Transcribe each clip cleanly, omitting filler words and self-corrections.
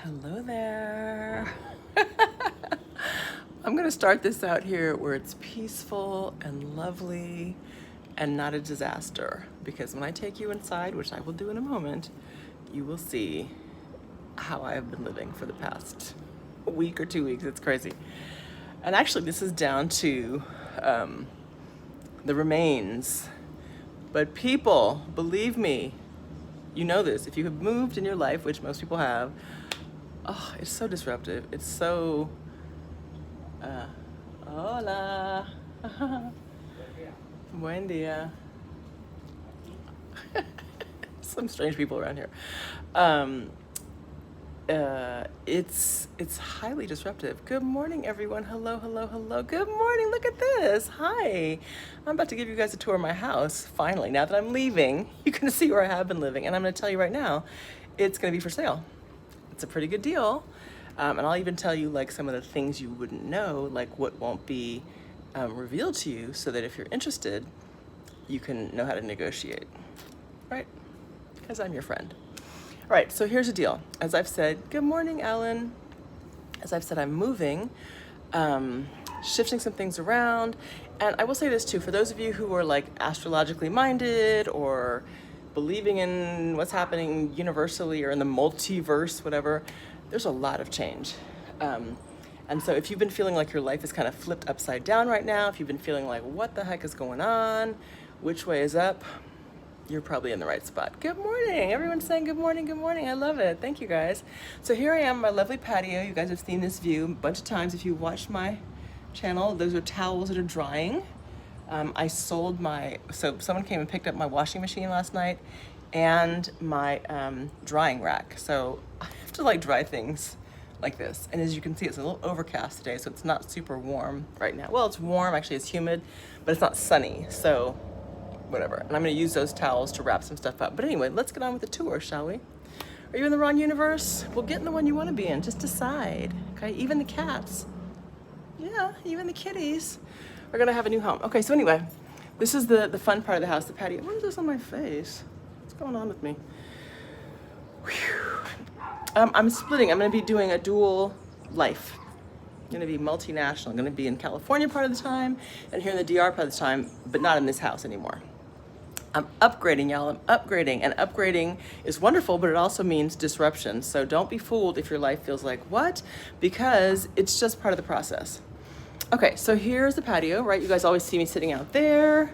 Hello there. I'm going to start this out here where it's peaceful and lovely and not a disaster. Because when I take you inside, which I will do in a moment, you will see how I have been living for the past week or 2 weeks. It's crazy. And actually, this is down to the remains. But people, believe me, you know this. If you have moved in your life, which most people have, oh, it's so disruptive. It's so, hola, buen dia. Some strange people around here. It's highly disruptive. Good morning, everyone. Hello, hello, hello. Good morning. Look at this. Hi. I'm about to give you guys a tour of my house. Finally, now that I'm leaving, you can see where I have been living, and I'm going to tell you right now, it's going to be for sale. It's a pretty good deal. And I'll even tell you like some of the things you wouldn't know, like what won't be revealed to you, so that if you're interested, you can know how to negotiate, right? Because I'm your friend. All right, so here's the deal. As I've said, good morning, Alan. As I've said, I'm moving, shifting some things around. And I will say this too, for those of you who are like astrologically minded or believing in what's happening universally or in the multiverse, whatever, there's a lot of change. And so if you've been feeling like your life is kind of flipped upside down right now, if you've been feeling like, what the heck is going on? Which way is up? You're probably in the right spot. Good morning. Everyone's saying good morning, good morning. I love it. Thank you guys. So here I am, my lovely patio. You guys have seen this view a bunch of times if you watched my channel. Those are towels that are drying. I sold so someone came and picked up my washing machine last night and my drying rack. So I have to like dry things like this. And as you can see, it's a little overcast today, so it's not super warm right now. Well, it's warm, actually it's humid, but it's not sunny, so whatever. And I'm gonna use those towels to wrap some stuff up. But anyway, let's get on with the tour, shall we? Are you in the wrong universe? Well, get in the one you wanna be in, just decide, okay? Even the cats, yeah, even the kitties are gonna have a new home. Okay, so anyway, this is the fun part of the house, the patio. What is this on my face? What's going on with me? I'm splitting. I'm gonna be doing a dual life. I'm gonna be multinational. I'm gonna be in California part of the time and here in the DR part of the time, but not in this house anymore. I'm upgrading, y'all. I'm upgrading, and upgrading is wonderful, but it also means disruption. So don't be fooled if your life feels like, what? Because it's just part of the process. Okay, so here's the patio, right? You guys always see me sitting out there.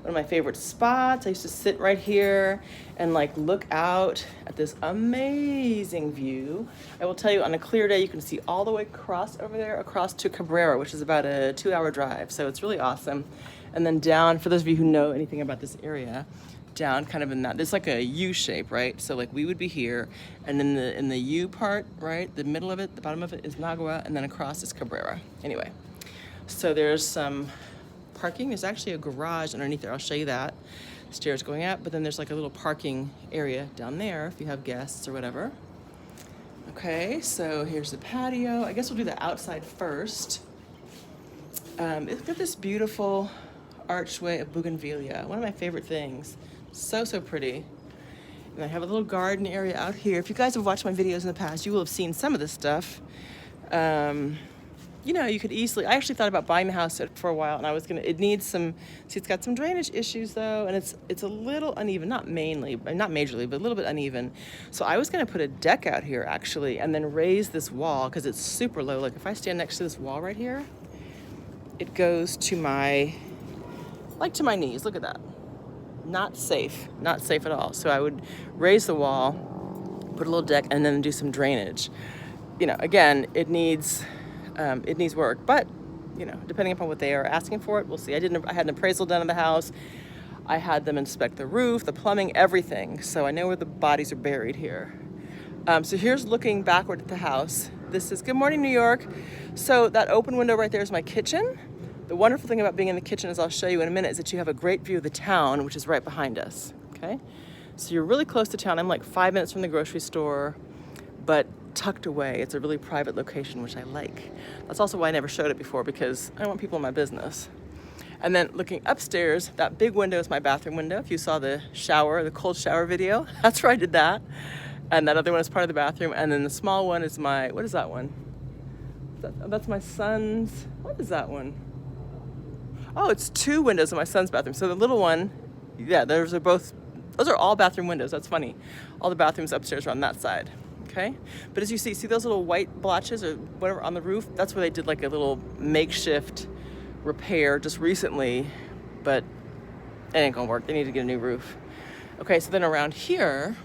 One of my favorite spots. I used to sit right here and like look out at this amazing view. I will tell you, on a clear day, you can see all the way across over there, across to Cabrera, which is about a 2-hour drive. So it's really awesome. And then down, for those of you who know anything about this area, down kind of in that, there's like a U shape, right? So like we would be here, and in the U part, right, the middle of it, the bottom of it is Nagua, and then across is Cabrera. Anyway, so there's some parking. There's actually a garage underneath there. I'll show you that. Stairs going up, but then there's like a little parking area down there if you have guests or whatever. Okay, so here's the patio. I guess we'll do the outside first. Look at this beautiful archway of bougainvillea. One of my favorite things. So, so pretty. And I have a little garden area out here. If you guys have watched my videos in the past, you will have seen some of this stuff. You know, you could easily, I actually thought about buying the house for a while, and I was gonna, it needs some, see, it's got some drainage issues though, and it's a little uneven, not majorly, but a little bit uneven. So I was gonna put a deck out here actually, and then raise this wall, because it's super low. Like if I stand next to this wall right here, it goes to my, like to my knees, look at that. Not safe at all. So I would raise the wall, put a little deck, and then do some drainage. You know, again, it needs work, but you know, depending upon what they are asking for it, we'll see. I had an appraisal done of the house. I had them inspect the roof, the plumbing, everything. So I know where the bodies are buried here. So here's looking backward at the house. This is, good morning, New York. So that open window right there is my kitchen. The wonderful thing about being in the kitchen, as I'll show you in a minute, is that you have a great view of the town, which is right behind us, okay? So you're really close to town. I'm like 5 minutes from the grocery store, but tucked away. It's a really private location, which I like. That's also why I never showed it before, because I don't want people in my business. And then looking upstairs, that big window is my bathroom window. If you saw the shower, the cold shower video, that's where I did that. And that other one is part of the bathroom. And then the small one is my, what is that one? That's my son's, what is that one? Oh, it's 2 windows in my son's bathroom. So the little one, yeah, those are all bathroom windows. That's funny. All the bathrooms upstairs are on that side. Okay. But as you see those little white blotches or whatever on the roof? That's where they did like a little makeshift repair just recently, but it ain't gonna work. They need to get a new roof. Okay, so then around here,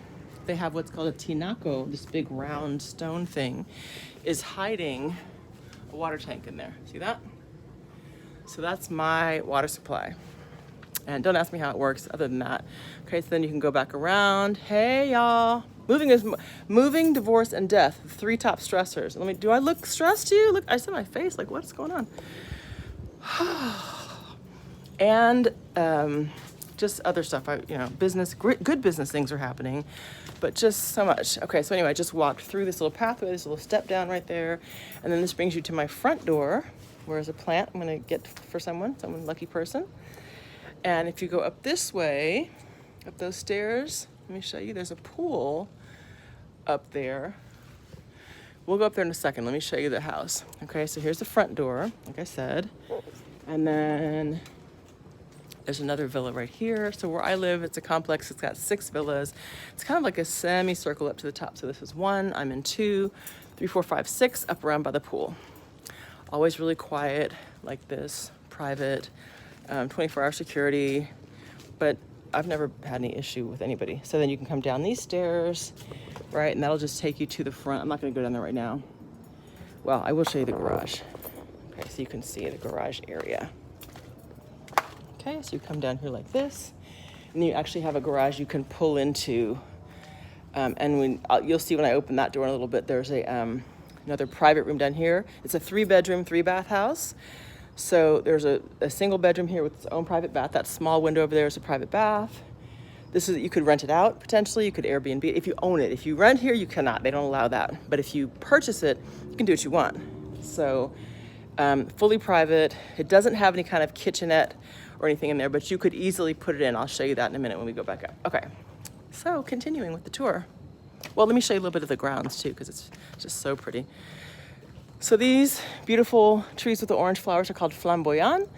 they have what's called a tinaco, this big round stone thing, is hiding a water tank in there. See that? So that's my water supply. And don't ask me how it works other than that. Okay, so then you can go back around. Hey, y'all. Moving, divorce, and death. 3 top stressors. Do I look stressed to you? Look, I see my face. Like, what's going on? And just other stuff. Business, good business things are happening, but just so much. Okay, so anyway, I just walked through this little pathway, this little step down right there, and then this brings you to my front door, where there's a plant I'm gonna get for someone lucky person. And if you go up this way, up those stairs, let me show you, there's a pool up there. We'll go up there in a second. Let me show you the house. Okay, so here's the front door, like I said. And then there's another villa right here. So where I live, it's a complex. It's got 6 villas. It's kind of like a semicircle up to the top. So this is 1, I'm in 2, 3, 4, 5, 6, up around by the pool. Always really quiet like this, private, 24-hour security, but I've never had any issue with anybody. So then you can come down these stairs, right? And that'll just take you to the front. I'm not gonna go down there right now. Well, I will show you the garage. Okay, so you can see the garage area. Okay, so you come down here like this, and you actually have a garage you can pull into. And you'll see when I open that door in a little bit, there's another private room down here. It's a 3-bedroom, 3-bath house. So there's a single bedroom here with its own private bath. That small window over there is a private bath. You could rent it out potentially. You could Airbnb it if you own it. If you rent here, you cannot. They don't allow that. But if you purchase it, you can do what you want. So fully private. It doesn't have any kind of kitchenette or anything in there, but you could easily put it in. I'll show you that in a minute when we go back up. Okay, so continuing with the tour. Well, let me show you a little bit of the grounds too, because it's just so pretty. So these beautiful trees with the orange flowers are called flamboyant,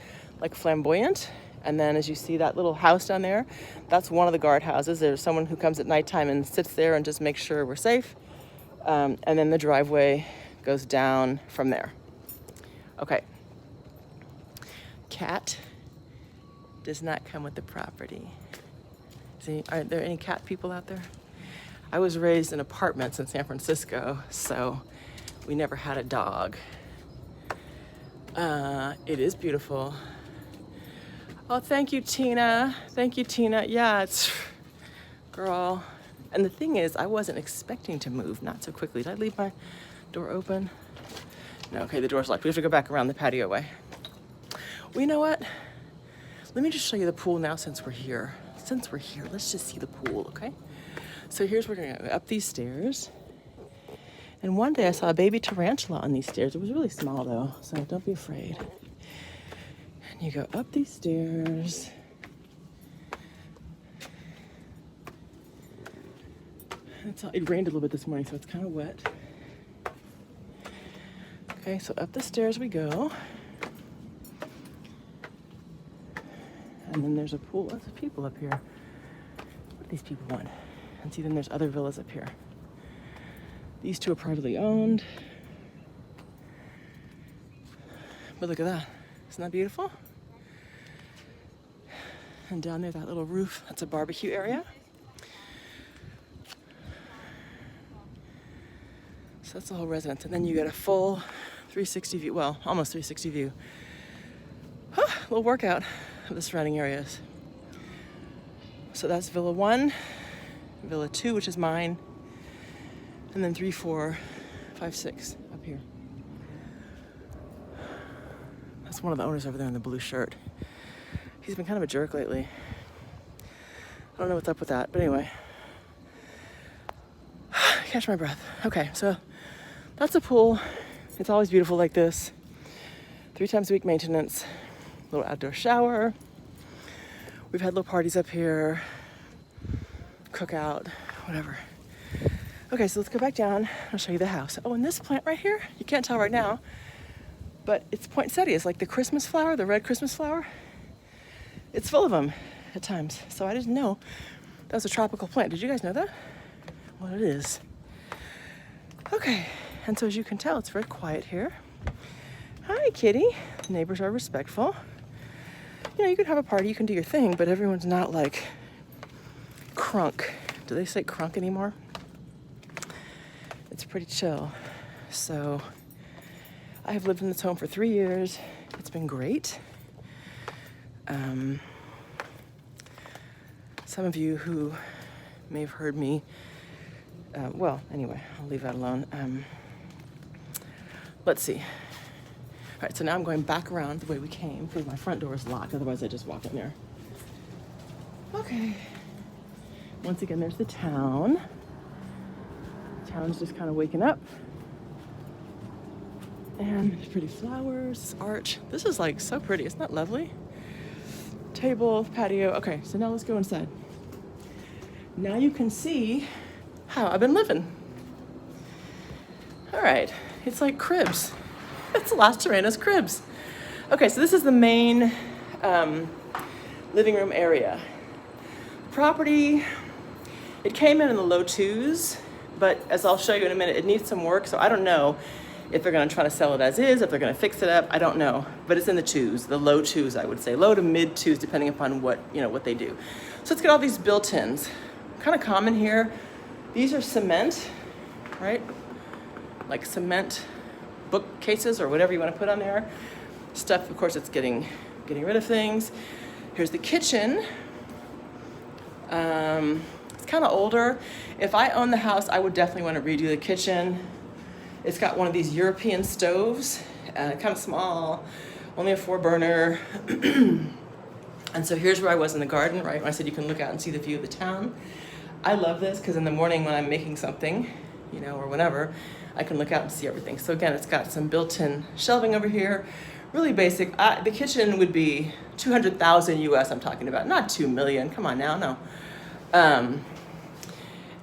like flamboyant. And then as you see that little house down there, that's one of the guard houses. There's someone who comes at nighttime and sits there and just makes sure we're safe. And then the driveway goes down from there. Okay. Cat does not come with the property. See, are there any cat people out there? I was raised in apartments in San Francisco, so we never had a dog. It is beautiful. Oh, thank you, Tina. Thank you, Tina. Yeah, girl. And the thing is, I wasn't expecting to move, not so quickly. Did I leave my door open? No, okay, the door's locked. We have to go back around the patio way. Well, you know what? Let me just show you the pool now since we're here. Let's just see the pool, okay? So here's where we're gonna go up these stairs. And one day I saw a baby tarantula on these stairs. It was really small though, so don't be afraid. And you go up these stairs. It rained a little bit this morning, so it's kind of wet. Okay, so up the stairs we go. And then there's a pool. Lots of people up here. What do these people want? And see, then there's other villas up here. These 2 are privately owned. But look at that. Isn't that beautiful? And down there, that little roof, that's a barbecue area. So that's the whole residence. And then you get a full 360 view, well, almost 360 view. Little workout of the surrounding areas. So that's Villa 1, Villa 2, which is mine, and then 3, 4, 5, 6 up here. That's one of the owners over there in the blue shirt. He's been kind of a jerk lately. I don't know what's up with that, but anyway. Catch my breath. Okay, so that's a pool. It's always beautiful like this. 3 times a week maintenance. Little outdoor shower. We've had little parties up here. Cookout, whatever. Okay, so let's go back down. I'll show you the house. Oh, and this plant right here, you can't tell right now, but it's poinsettias, like the Christmas flower, the red Christmas flower. It's full of them at times. So I didn't know that was a tropical plant. Did you guys know that? Well, it is. Okay, and so as you can tell, it's very quiet here. Hi, kitty. Neighbors are respectful. You know, you can have a party, you can do your thing, but everyone's not like crunk. Do they say crunk anymore? It's pretty chill. So I have lived in this home for 3 years. It's been great. Some of you who may have heard me, well, anyway, I'll leave that alone. Let's see. All right, so now I'm going back around the way we came because my front door is locked. Otherwise, I just walk in there. Okay. Once again, there's the town. The town's just kind of waking up. And there's pretty flowers, arch. This is like so pretty. Isn't that lovely? Table, patio. Okay, so now let's go inside. Now you can see how I've been living. All right, it's like cribs. It's Las Terrenas cribs. Okay, so this is the main living room area. Property, it came in the low twos, but as I'll show you in a minute, it needs some work, so I don't know if they're gonna try to sell it as is, if they're gonna fix it up, I don't know. But it's in the twos, the low twos, I would say. Low to mid twos, depending upon what, you know, what they do. So let's get all these built-ins. Kind of common here. These are cement, right? Like cement bookcases or whatever you want to put on there. Stuff, of course, it's getting rid of things. Here's the kitchen. It's kind of older. If I owned the house, I would definitely want to redo the kitchen. It's got one of these European stoves, kind of small, only a 4-burner. And so here's where I was in the garden, right? When I said you can look out and see the view of the town. I love this because in the morning when I'm making something, you know, or whatever, I can look out and see everything. So again, it's got some built-in shelving over here, really basic. The kitchen would be 200,000 US I'm talking about, not 2 million, come on now, no.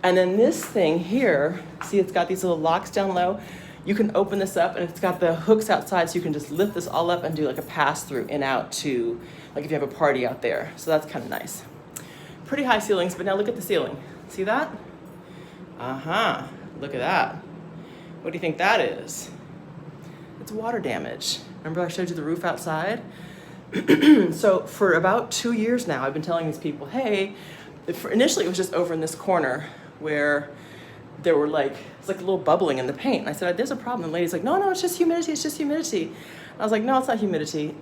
And then this thing here, see it's got these little locks down low. You can open this up and it's got the hooks outside so you can just lift this all up and do like a pass through in out to, like if you have a party out there. So that's kind of nice. Pretty high ceilings, but now look at the ceiling. See that? Uh-huh, look at that. What do you think that is? It's water damage. Remember I showed you the roof outside? So for about 2 years now, I've been telling these people, hey, initially it was just over in this corner where there were like, it's like a little bubbling in the paint. And I said, there's a problem. And the lady's like, no, it's just humidity, it's just humidity. And I was like, no, it's not humidity.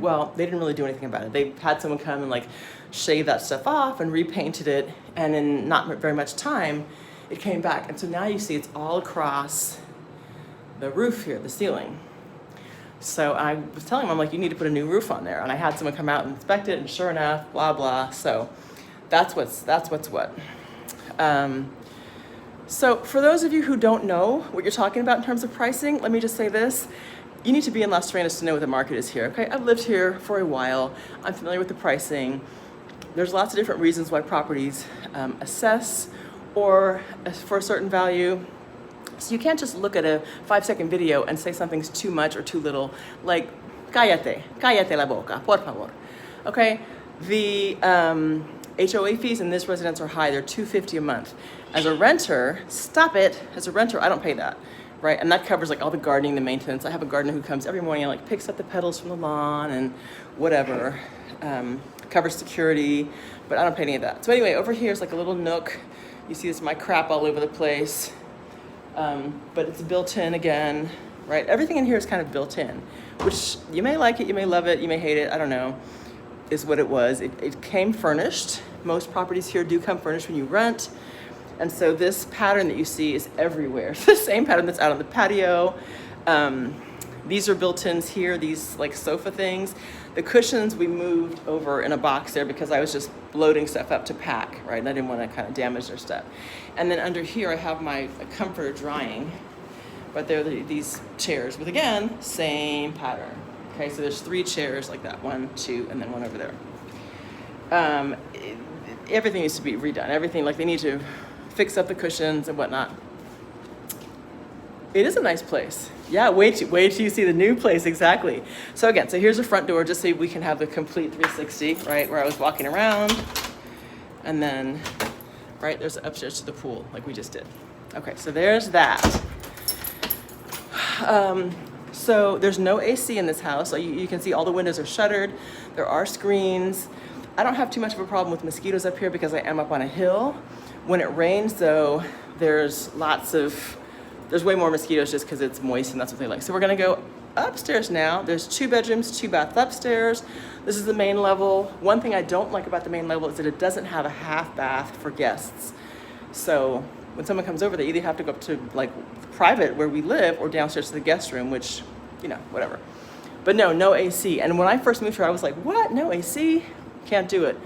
Well, they didn't really do anything about it. They had someone come and like shave that stuff off and repainted it. And in not very much time, it came back. And so now you see it's all across the roof here, the ceiling. So I was telling them, I'm like, you need to put a new roof on there. And I had someone come out and inspect it, and sure enough, blah, blah. So that's what's what. So for those of you who don't know what you're talking about in terms of pricing, let me just say this. You need to be in Las Terrenas to know what the market is here, okay? I've lived here for a while. I'm familiar with the pricing. There's lots of different reasons why properties assess or for a certain value. So you can't just look at a 5-second video and say something's too much or too little, like, cállate la boca, por favor, okay? The HOA fees in this residence are high, they're $250 a month. As a renter, stop it, as a renter, I don't pay that, right? And that covers like all the gardening, the maintenance. I have a gardener who comes every morning and like picks up the petals from the lawn and whatever, covers security, but I don't pay any of that. So anyway, over here is like a little nook. You see this my crap all over the place. But it's built in again, right? Everything in here is kind of built in, which you may like it, you may love it, you may hate it, I don't know, is what it was. It came furnished. Most properties here do come furnished when you rent. And so this pattern that you see is everywhere. It's the same pattern that's out on the patio. These are built-ins here, these like sofa things. The cushions we moved over in a box there because I was just loading stuff up to pack, right? And I didn't want to kind of damage their stuff. And then under here I have my comforter drying, but there are these chairs with, again, same pattern. Okay, so there's 3 chairs like that, 1, 2, and then one over there. Everything needs to be redone. Everything, like they need to fix up the cushions and whatnot. It is a nice place. Yeah, wait till you see the new place, exactly. So again, so here's the front door, just so we can have the complete 360, right, where I was walking around. And then, right, there's upstairs to the pool, like we just did. Okay, so there's that. So there's no AC in this house. So you can see all the windows are shuttered. There are screens. I don't have too much of a problem with mosquitoes up here because I am up on a hill. When it rains, though, there's way more mosquitoes just because it's moist and that's what they like. So we're gonna go upstairs now. There's 2 bedrooms, 2 baths upstairs. This is the main level. One thing I don't like about the main level is that it doesn't have a half bath for guests. So when someone comes over, they either have to go up to like private where we live or downstairs to the guest room, which, you know, whatever. But no AC. And when I first moved here, I was like, what? No AC? Can't do it.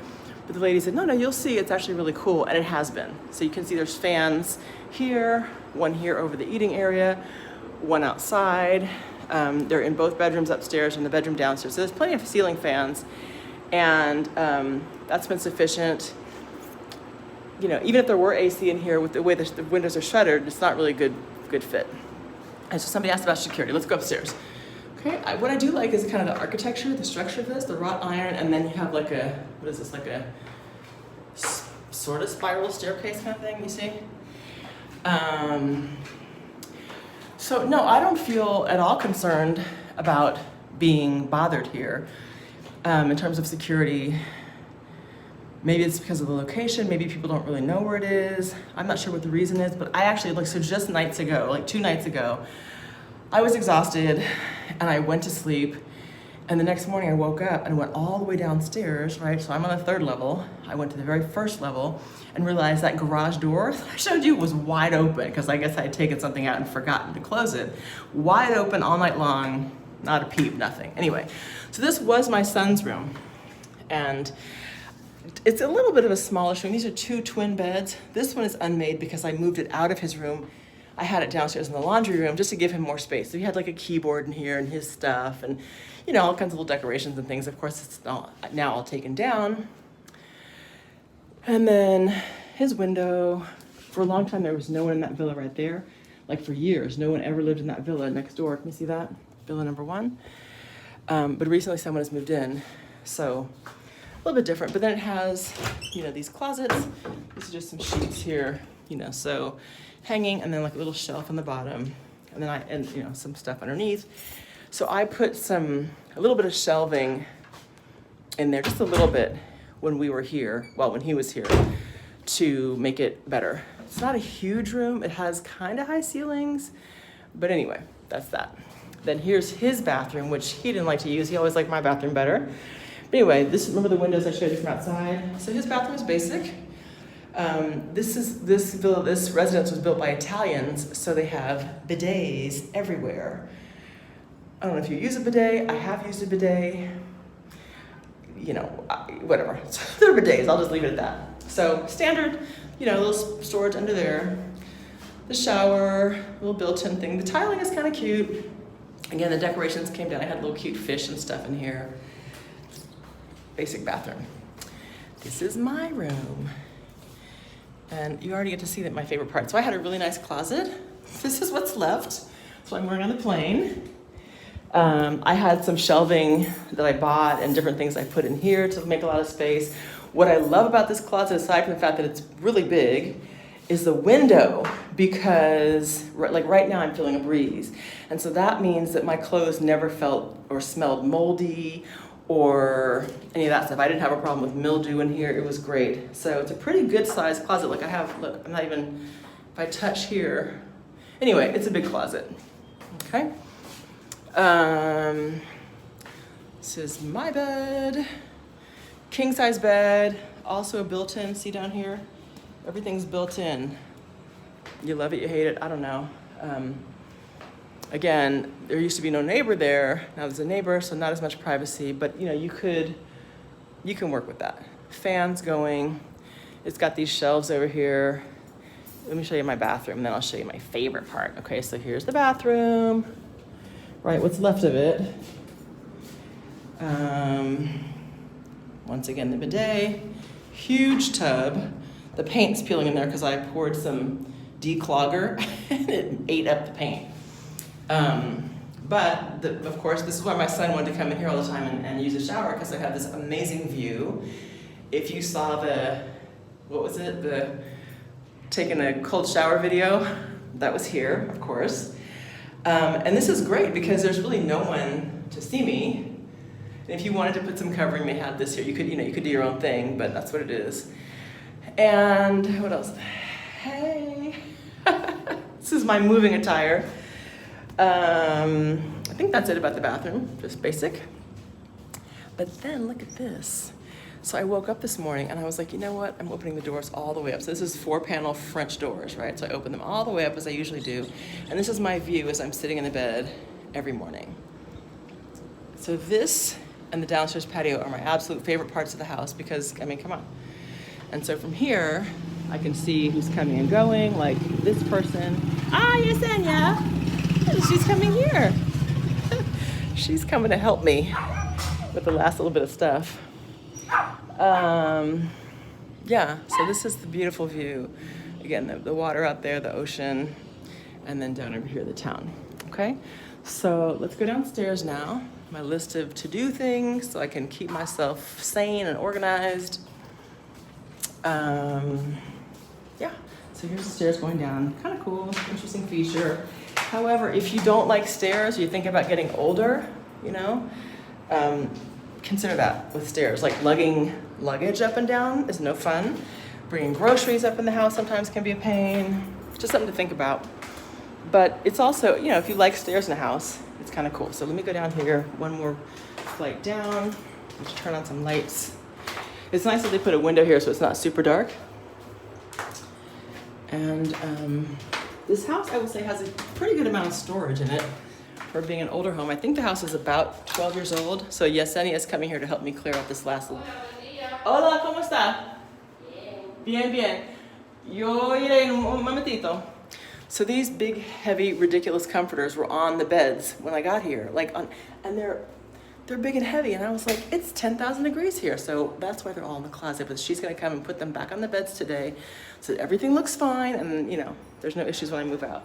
But the lady said, no, you'll see, it's actually really cool. And it has been. So you can see there's fans here, one here over the eating area, one outside. They're in both bedrooms upstairs and the bedroom downstairs. So there's plenty of ceiling fans. And that's been sufficient. You know, even if there were AC in here, with the way the windows are shuttered, it's not really a good fit. And so somebody asked about security. Let's go upstairs. Okay, what I do like is kind of the architecture, the structure of this, the wrought iron, and then you have like a, what is this, like a sort of spiral staircase kind of thing, you see? So no, I don't feel at all concerned about being bothered here in terms of security. Maybe it's because of the location, maybe people don't really know where it is. I'm not sure what the reason is, but I actually, like, so just nights ago, like 2 nights ago, I was exhausted and I went to sleep, and the next morning I woke up and went all the way downstairs, right? So I'm on the 3rd level. I went to the very 1st level and realized that garage door that I showed you was wide open, because I guess I had taken something out and forgotten to close it. Wide open all night long, not a peep, nothing. Anyway, so this was my son's room, and it's a little bit of a smallish room. These are 2 twin beds. This one is unmade because I moved it out of his room. I had it downstairs in the laundry room just to give him more space. So he had like a keyboard in here and his stuff and, you know, all kinds of little decorations and things. Of course, it's now all taken down. And then his window, for a long time, there was no one in that villa right there. Like for years, no one ever lived in that villa next door. Can you see that? Villa number 1. But recently someone has moved in. So a little bit different, but then it has, you know, these closets. These are just some sheets here, you know, so hanging, and then like a little shelf on the bottom, and then you know, some stuff underneath. So I put a little bit of shelving in there, just a little bit when we were here, well, when he was here, to make it better. It's not a huge room. It has kind of high ceilings, but anyway, that's that. Then here's his bathroom, which he didn't like to use. He always liked my bathroom better. But anyway, remember the windows I showed you from outside? So his bathroom is basic. This residence was built by Italians, so they have bidets everywhere. I don't know if you use a bidet. I have used a bidet. You know, whatever. So they're bidets. I'll just leave it at that. So standard, you know, little storage under there. The shower, little built-in thing. The tiling is kind of cute. Again, the decorations came down. I had little cute fish and stuff in here. Basic bathroom. This is my room. And you already get to see that my favorite part. So I had a really nice closet. This is what's left. That's what I'm wearing on the plane. I had some shelving that I bought and different things I put in here to make a lot of space. What I love about this closet, aside from the fact that it's really big, is the window, because like right now I'm feeling a breeze. And so that means that my clothes never felt or smelled moldy or any of that stuff. I didn't have a problem with mildew in here. It was great. So it's a pretty good sized closet. Like I have, look, I'm not even, if I touch here. Anyway, it's a big closet, okay? This is my bed, king size bed, also a built-in, see down here? Everything's built in. You love it, you hate it, I don't know. Again, there used to be no neighbor there. Now there's a neighbor, so not as much privacy, but you know, you can work with that. Fans going. It's got these shelves over here. Let me show you my bathroom, then I'll show you my favorite part. Okay, so here's the bathroom, right, what's left of it. Once again, the bidet, huge tub. The paint's peeling in there because I poured some declogger and it ate up the paint. But of course, this is why my son wanted to come in here all the time and use the shower, because I have this amazing view. If you saw what was it? The taking a cold shower video, that was here, of course. And this is great because there's really no one to see me. And if you wanted to put some covering, they had this here. You could do your own thing, but that's what it is. And what else? Hey, this is my moving attire. I think that's it about the bathroom, just basic. But then look at this. So I woke up this morning and I was like, you know what? I'm opening the doors all the way up. So this is 4-panel French doors, right? So I open them all the way up as I usually do. And this is my view as I'm sitting in the bed every morning. So this and the downstairs patio are my absolute favorite parts of the house because, I mean, come on. And so from here, I can see who's coming and going, like this person. Ah, Yesenia! She's coming here. She's coming to help me with the last little bit of stuff. Yeah, so this is the beautiful view. Again, the water out there, the ocean, and then down over here, the town. Okay, so let's go downstairs now. My list of to-do things so I can keep myself sane and organized. Yeah, so here's the stairs going down. Kind of cool, interesting feature. However, if you don't like stairs, you think about getting older, consider that with stairs. Like lugging luggage up and down is no fun. Bringing groceries up in the house sometimes can be a pain. Just something to think about. But it's also, if you like stairs in a house, it's kind of cool. So let me go down here, one more flight down. Let's turn on some lights. It's nice that they put a window here so it's not super dark. And this house, I would say, has a pretty good amount of storage in it for being an older home. I think the house is about 12 years old. So Yesenia is coming here to help me clear out this last little... Hola, ¿cómo está? Bien, bien. Yo iré en un momentito. So these big, heavy, ridiculous comforters were on the beds when I got here. And they're big and heavy. And I was like, it's 10,000 degrees here. So that's why they're all in the closet. But she's going to come and put them back on the beds today so that everything looks fine. And, there's no issues when I move out.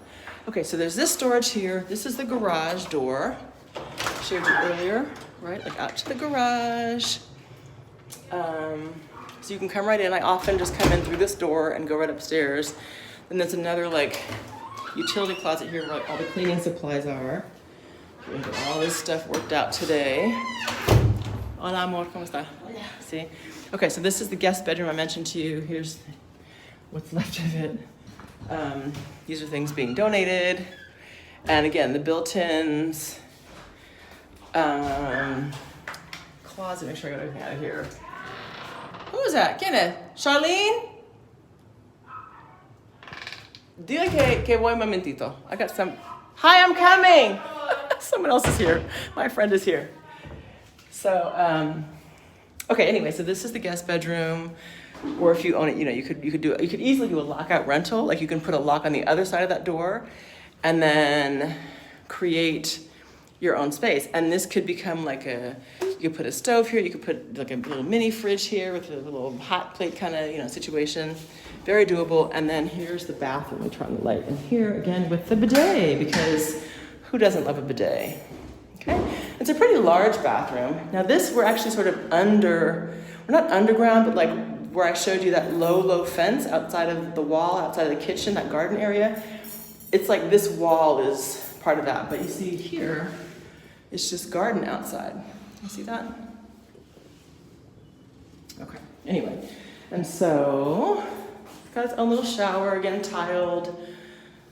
Okay, so there's this storage here. This is the garage door. I showed you earlier, right? Like out to the garage. So you can come right in. I often just come in through this door and go right upstairs. And there's another utility closet here where all the cleaning supplies are. We're gonna get all this stuff worked out today. Hola, amor, ¿cómo está? See? Okay, so this is the guest bedroom I mentioned to you. Here's what's left of it. These are things being donated. And again, the built-ins. Closet, make sure I got everything out of here. Who is that? ¿Quién es? Charlene? Dile que voy un momentito. I got some... Hi, I'm coming! Someone else is here. My friend is here. So, okay, anyway, so this is the guest bedroom. Or if you own it, you could easily do a lockout rental. Like you can put a lock on the other side of that door and then create your own space. And this could become you could put a stove here, you could put like a little mini fridge here with a little hot plate kind of, situation. Very doable. And then here's the bathroom. Let me turn on the light. And here again with the bidet, because who doesn't love a bidet? Okay. It's a pretty large bathroom. Now this, we're actually sort of we're not underground, but like where I showed you that low fence outside of the wall, outside of the kitchen, that garden area. It's like this wall is part of that. But you see here, it's just garden outside. You see that? Okay, anyway. And so, it's got its own little shower, again, tiled,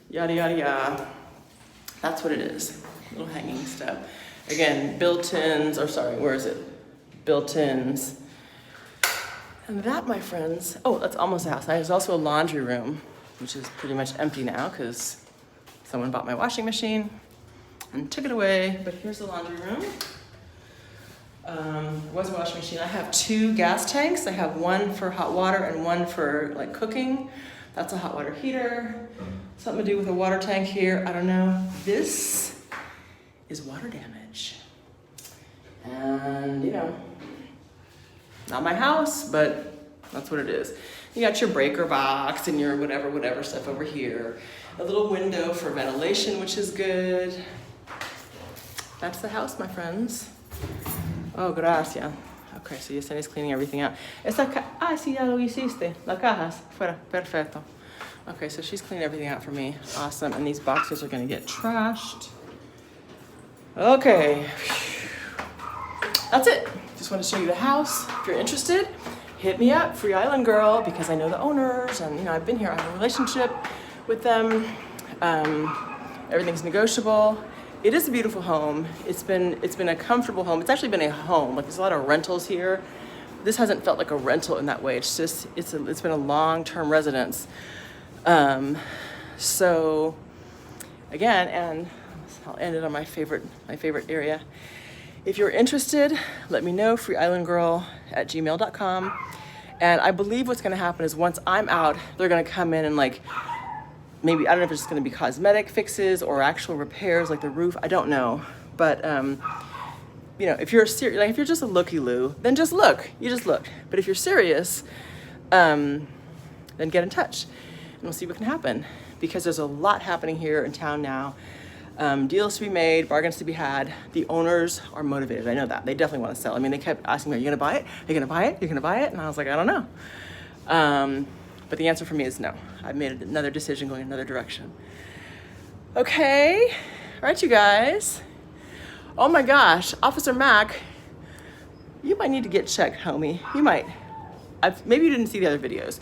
yada, yada, yada. That's what it is, little hanging stuff. Again, built-ins, where is it? Built-ins. And that, my friends, that's almost the house. There's also a laundry room, which is pretty much empty now because someone bought my washing machine and took it away. But here's the laundry room. There was a washing machine. I have 2 gas tanks. I have one for hot water and one for cooking. That's a hot water heater. Something to do with a water tank here. I don't know. This is water damage. And, not my house, but that's what it is. You got your breaker box and your whatever stuff over here. A little window for ventilation, which is good. That's the house, my friends. Oh, gracias. Okay, so Yesenia's cleaning everything out. Sí, ya lo hiciste. Las cajas. Fuera. Perfecto. Okay, so she's cleaning everything out for me. Awesome. And these boxes are gonna get trashed. Okay. That's it. Just want to show you the house. If you're interested, hit me up, Free Island Girl, because I know the owners and, you know, I've been here. I have a relationship with them. Everything's negotiable. It is a beautiful home. It's been a comfortable home. It's actually been a home. Like, there's a lot of rentals here. This hasn't felt like a rental in that way. It's just, it's been a long-term residence. So again, and I'll end it on my favorite area. If you're interested, let me know, freeislandgirl@gmail.com. And I believe what's gonna happen is once I'm out, they're gonna come in and like, maybe, I don't know if it's just gonna be cosmetic fixes or actual repairs like the roof, I don't know. But, you know, if you're serious, like if you're just a looky-loo, then just look, you just look. But if you're serious, then get in touch and we'll see what can happen. Because there's a lot happening here in town now. Deals to be made, bargains to be had. The owners are motivated, I know that. They definitely want to sell. I mean, they kept asking me, are you gonna buy it? Are you gonna buy it? Are you gonna buy it? And I was like, I don't know. But the answer for me is no. I've made another decision going another direction. Okay, all right, you guys. Oh my gosh, Officer Mac, you might need to get checked, homie. You might. Maybe you didn't see the other videos.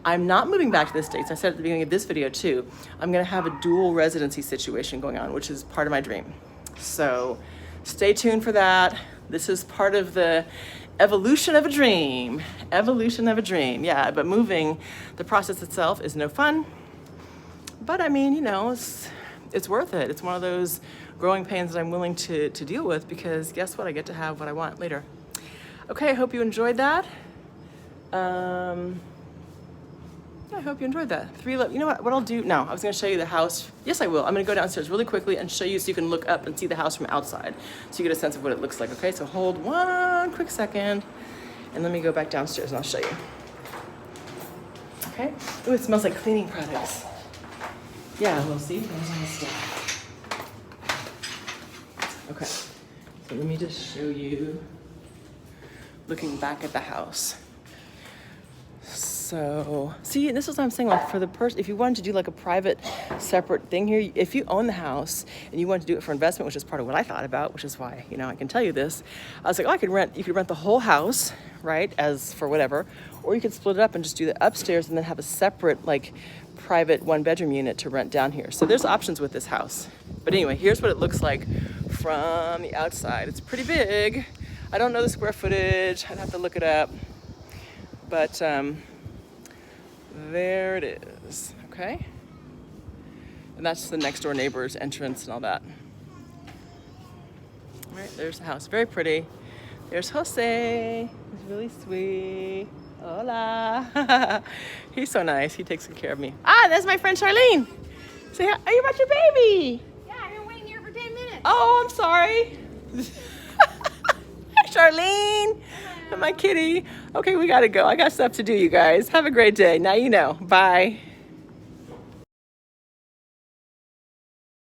I'm not moving back to the States. I said at the beginning of this video too, I'm gonna have a dual residency situation going on, which is part of my dream. So stay tuned for that. This is part of the evolution of a dream. Evolution of a dream, yeah, but moving, the process itself is no fun. But I mean, you know, it's worth it. It's one of those growing pains that I'm willing to deal with because guess what? I get to have what I want later. Okay, I hope you enjoyed that. I hope you enjoyed that. You know what I'll do? No, I was gonna show you the house. Yes, I will. I'm gonna go downstairs really quickly and show you so you can look up and see the house from outside. So you get a sense of what it looks like, okay? So hold one quick second and let me go back downstairs and I'll show you. Okay? Ooh, it smells like cleaning products. Yeah, we'll see. There's all the stuff. Okay, so let me just show you looking back at the house. So, see, this is what I'm saying, like for the person, if you wanted to do like a private, separate thing here, if you own the house and you want to do it for investment, which is part of what I thought about, which is why, you know, I can tell you this. I was like, oh, you could rent the whole house, right, as for whatever, or you could split it up and just do the upstairs and then have a separate, like, private one-bedroom unit to rent down here. So there's options with this house. But anyway, here's what it looks like from the outside. It's pretty big. I don't know the square footage. I'd have to look it up. But, there it is, okay? And that's the next door neighbor's entrance and all that. All right, there's the house, very pretty. There's Jose, he's really sweet. Hola. He's so nice, he takes good care of me. Ah, that's my friend Charlene. Say hi, are you about your baby? Yeah, I've been waiting here for 10 minutes. Oh, I'm sorry. Hi, Charlene. My kitty. Okay, we gotta go. I got stuff to do, you guys. Have a great day. Now you know. Bye.